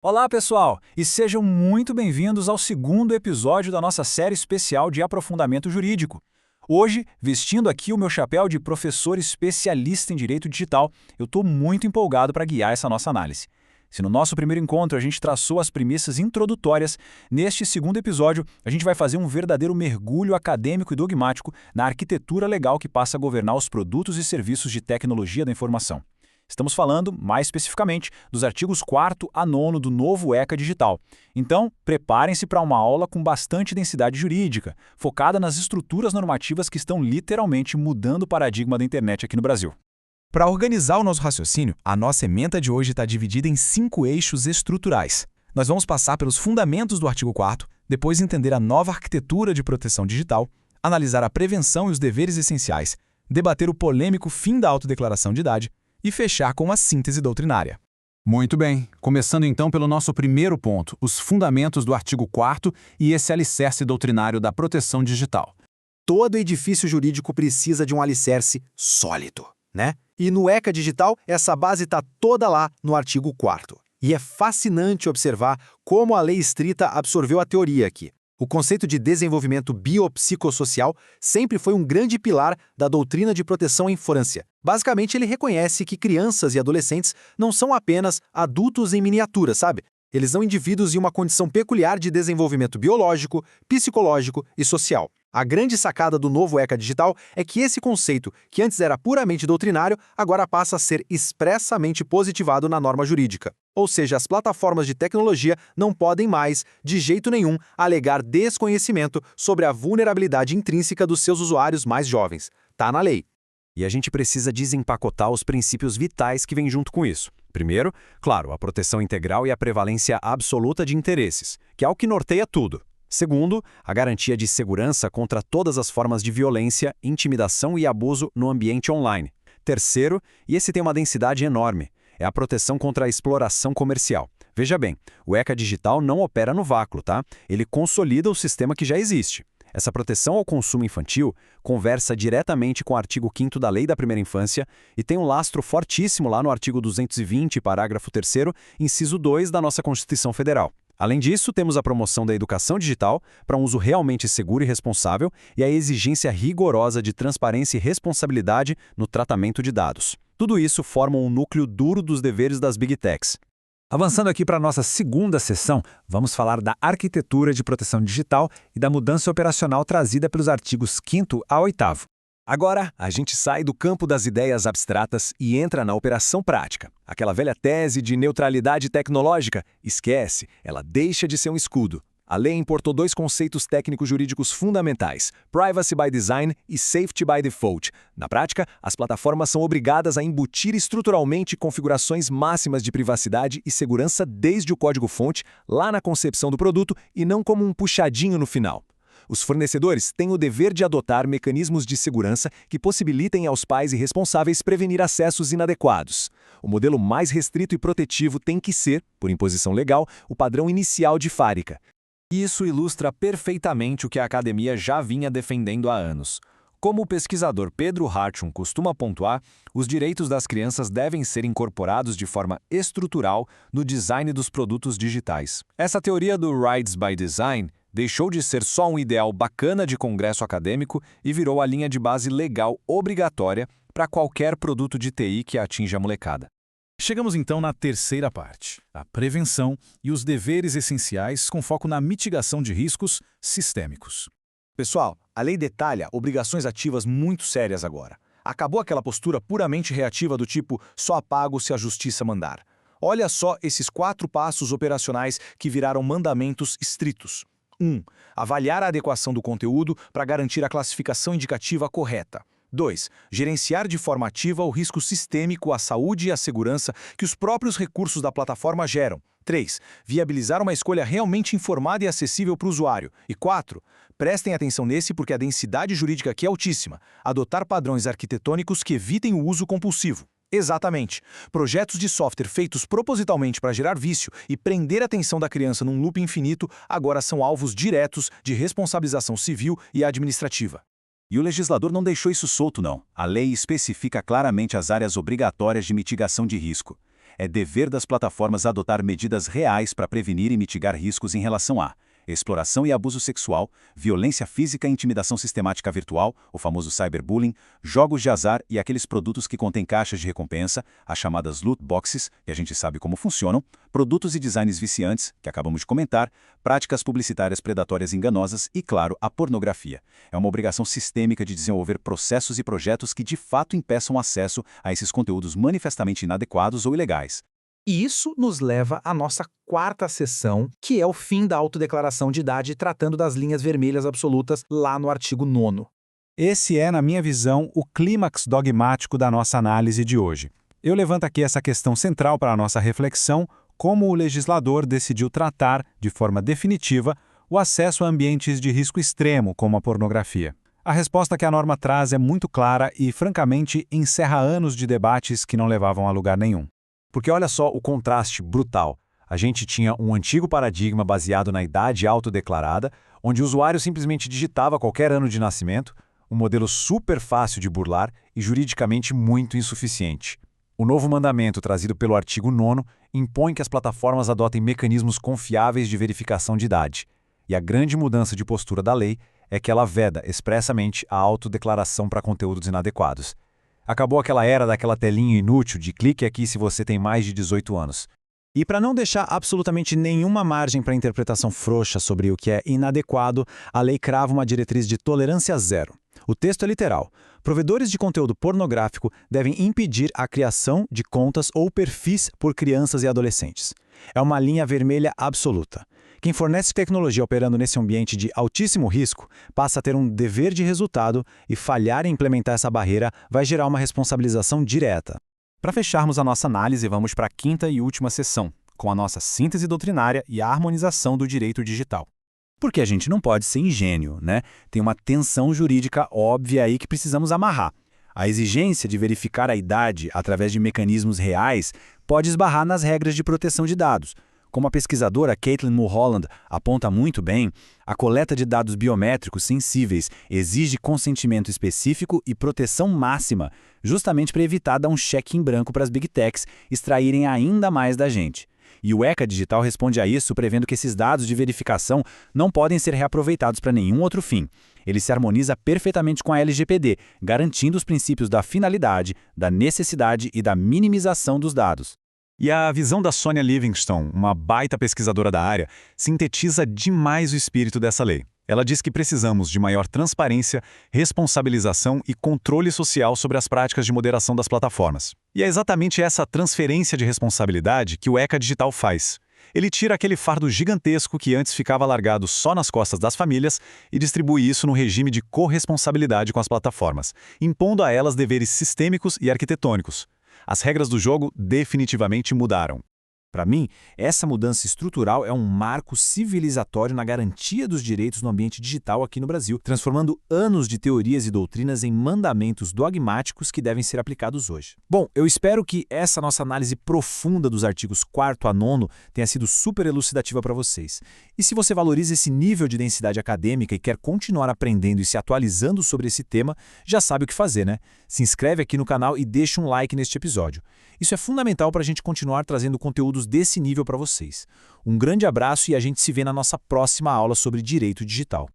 Olá, pessoal, e sejam muito bem-vindos ao segundo episódio da nossa série especial de aprofundamento jurídico. Hoje, vestindo aqui o meu chapéu de professor especialista em direito digital, eu estou muito empolgado para guiar essa nossa análise. Se no nosso primeiro encontro a gente traçou as premissas introdutórias, neste segundo episódio a gente vai fazer um verdadeiro mergulho acadêmico e dogmático na arquitetura legal que passa a governar os produtos e serviços de tecnologia da informação. Estamos falando, mais especificamente, dos artigos 4º a 9º do novo ECA Digital. Então, preparem-se para uma aula com bastante densidade jurídica, focada nas estruturas normativas que estão literalmente mudando o paradigma da internet aqui no Brasil. Para organizar o nosso raciocínio, a nossa ementa de hoje está dividida em 5 eixos estruturais. Nós vamos passar pelos fundamentos do artigo 4º, depois entender a nova arquitetura de proteção digital, analisar a prevenção e os deveres essenciais, debater o polêmico fim da autodeclaração de idade, e fechar com uma síntese doutrinária. Muito bem, começando então pelo nosso primeiro ponto, os fundamentos do artigo 4º e esse alicerce doutrinário da proteção digital. Todo edifício jurídico precisa de um alicerce sólido, né? E no ECA Digital, essa base está toda lá no artigo 4º. E é fascinante observar como a lei estrita absorveu a teoria aqui. O conceito de desenvolvimento biopsicossocial sempre foi um grande pilar da doutrina de proteção à infância. Basicamente, ele reconhece que crianças e adolescentes não são apenas adultos em miniatura, sabe? Eles são indivíduos em uma condição peculiar de desenvolvimento biológico, psicológico e social. A grande sacada do novo ECA Digital é que esse conceito, que antes era puramente doutrinário, agora passa a ser expressamente positivado na norma jurídica. Ou seja, as plataformas de tecnologia não podem mais, de jeito nenhum, alegar desconhecimento sobre a vulnerabilidade intrínseca dos seus usuários mais jovens. Tá na lei. E a gente precisa desempacotar os princípios vitais que vêm junto com isso. Primeiro, claro, a proteção integral e a prevalência absoluta de interesses, que é o que norteia tudo. Segundo, a garantia de segurança contra todas as formas de violência, intimidação e abuso no ambiente online. Terceiro, e esse tem uma densidade enorme, é a proteção contra a exploração comercial. Veja bem, o ECA Digital não opera no vácuo, tá? Ele consolida o sistema que já existe. Essa proteção ao consumo infantil conversa diretamente com o artigo 5º da Lei da Primeira Infância e tem um lastro fortíssimo lá no artigo 220, parágrafo 3º, inciso 2 da nossa Constituição Federal. Além disso, temos a promoção da educação digital para um uso realmente seguro e responsável e a exigência rigorosa de transparência e responsabilidade no tratamento de dados. Tudo isso forma um núcleo duro dos deveres das Big Techs. Avançando aqui para a nossa segunda sessão, vamos falar da arquitetura de proteção digital e da mudança operacional trazida pelos artigos 5º a 8º. Agora, a gente sai do campo das ideias abstratas e entra na operação prática. Aquela velha tese de neutralidade tecnológica, esquece, ela deixa de ser um escudo. A lei importou 2 conceitos técnicos jurídicos fundamentais, Privacy by Design e Safety by Default. Na prática, as plataformas são obrigadas a embutir estruturalmente configurações máximas de privacidade e segurança desde o código-fonte, lá na concepção do produto e não como um puxadinho no final. Os fornecedores têm o dever de adotar mecanismos de segurança que possibilitem aos pais e responsáveis prevenir acessos inadequados. O modelo mais restrito e protetivo tem que ser, por imposição legal, o padrão inicial de fábrica. Isso ilustra perfeitamente o que a academia já vinha defendendo há anos. Como o pesquisador Pedro Hartung costuma pontuar, os direitos das crianças devem ser incorporados de forma estrutural no design dos produtos digitais. Essa teoria do Rights by Design deixou de ser só um ideal bacana de congresso acadêmico e virou a linha de base legal obrigatória para qualquer produto de TI que atinja a molecada. Chegamos então na terceira parte, a prevenção e os deveres essenciais com foco na mitigação de riscos sistêmicos. Pessoal, a lei detalha obrigações ativas muito sérias agora. Acabou aquela postura puramente reativa do tipo só apago se a justiça mandar. Olha só esses 4 passos operacionais que viraram mandamentos estritos. 1. Avaliar a adequação do conteúdo para garantir a classificação indicativa correta. 2. Gerenciar de forma ativa o risco sistêmico à saúde e à segurança que os próprios recursos da plataforma geram. 3. Viabilizar uma escolha realmente informada e acessível para o usuário. E 4. Prestem atenção nesse porque a densidade jurídica aqui é altíssima. Adotar padrões arquitetônicos que evitem o uso compulsivo. Exatamente. Projetos de software feitos propositalmente para gerar vício e prender a atenção da criança num loop infinito agora são alvos diretos de responsabilização civil e administrativa. E o legislador não deixou isso solto, não. A lei especifica claramente as áreas obrigatórias de mitigação de risco. É dever das plataformas adotar medidas reais para prevenir e mitigar riscos em relação a exploração e abuso sexual, violência física e intimidação sistemática virtual, o famoso cyberbullying, jogos de azar e aqueles produtos que contêm caixas de recompensa, as chamadas loot boxes, que a gente sabe como funcionam, produtos e designs viciantes, que acabamos de comentar, práticas publicitárias predatórias enganosas e, claro, a pornografia. É uma obrigação sistêmica de desenvolver processos e projetos que de fato impeçam acesso a esses conteúdos manifestamente inadequados ou ilegais. E isso nos leva à nossa quarta sessão, que é o fim da autodeclaração de idade, tratando das linhas vermelhas absolutas lá no artigo 9º. Esse é, na minha visão, o clímax dogmático da nossa análise de hoje. Eu levanto aqui essa questão central para a nossa reflexão, como o legislador decidiu tratar, de forma definitiva, o acesso a ambientes de risco extremo, como a pornografia. A resposta que a norma traz é muito clara e, francamente, encerra anos de debates que não levavam a lugar nenhum. Porque olha só o contraste brutal. A gente tinha um antigo paradigma baseado na idade autodeclarada, onde o usuário simplesmente digitava qualquer ano de nascimento, um modelo super fácil de burlar e juridicamente muito insuficiente. O novo mandamento trazido pelo artigo 9º impõe que as plataformas adotem mecanismos confiáveis de verificação de idade. E a grande mudança de postura da lei é que ela veda expressamente a autodeclaração para conteúdos inadequados. Acabou aquela era daquela telinha inútil de clique aqui se você tem mais de 18 anos. E para não deixar absolutamente nenhuma margem para interpretação frouxa sobre o que é inadequado, a lei crava uma diretriz de tolerância zero. O texto é literal. Provedores de conteúdo pornográfico devem impedir a criação de contas ou perfis por crianças e adolescentes. É uma linha vermelha absoluta. Quem fornece tecnologia operando nesse ambiente de altíssimo risco passa a ter um dever de resultado e falhar em implementar essa barreira vai gerar uma responsabilização direta. Para fecharmos a nossa análise, vamos para a quinta e última sessão, com a nossa síntese doutrinária e a harmonização do direito digital. Porque a gente não pode ser ingênuo, né? Tem uma tensão jurídica óbvia aí que precisamos amarrar. A exigência de verificar a idade através de mecanismos reais pode esbarrar nas regras de proteção de dados. Como a pesquisadora Caitlin Mulholland aponta muito bem, a coleta de dados biométricos sensíveis exige consentimento específico e proteção máxima, justamente para evitar dar um cheque em branco para as Big Techs extraírem ainda mais da gente. E o ECA Digital responde a isso prevendo que esses dados de verificação não podem ser reaproveitados para nenhum outro fim. Ele se harmoniza perfeitamente com a LGPD, garantindo os princípios da finalidade, da necessidade e da minimização dos dados. E a visão da Sonia Livingstone, uma baita pesquisadora da área, sintetiza demais o espírito dessa lei. Ela diz que precisamos de maior transparência, responsabilização e controle social sobre as práticas de moderação das plataformas. E é exatamente essa transferência de responsabilidade que o ECA Digital faz. Ele tira aquele fardo gigantesco que antes ficava largado só nas costas das famílias e distribui isso no regime de corresponsabilidade com as plataformas, impondo a elas deveres sistêmicos e arquitetônicos. As regras do jogo definitivamente mudaram. Para mim, essa mudança estrutural é um marco civilizatório na garantia dos direitos no ambiente digital aqui no Brasil, transformando anos de teorias e doutrinas em mandamentos dogmáticos que devem ser aplicados hoje. Bom, eu espero que essa nossa análise profunda dos artigos 4º a 9º tenha sido super elucidativa para vocês. E se você valoriza esse nível de densidade acadêmica e quer continuar aprendendo e se atualizando sobre esse tema, já sabe o que fazer, né? Se inscreve aqui no canal e deixa um like neste episódio. Isso é fundamental para a gente continuar trazendo conteúdos desse nível para vocês. Um grande abraço e a gente se vê na nossa próxima aula sobre direito digital.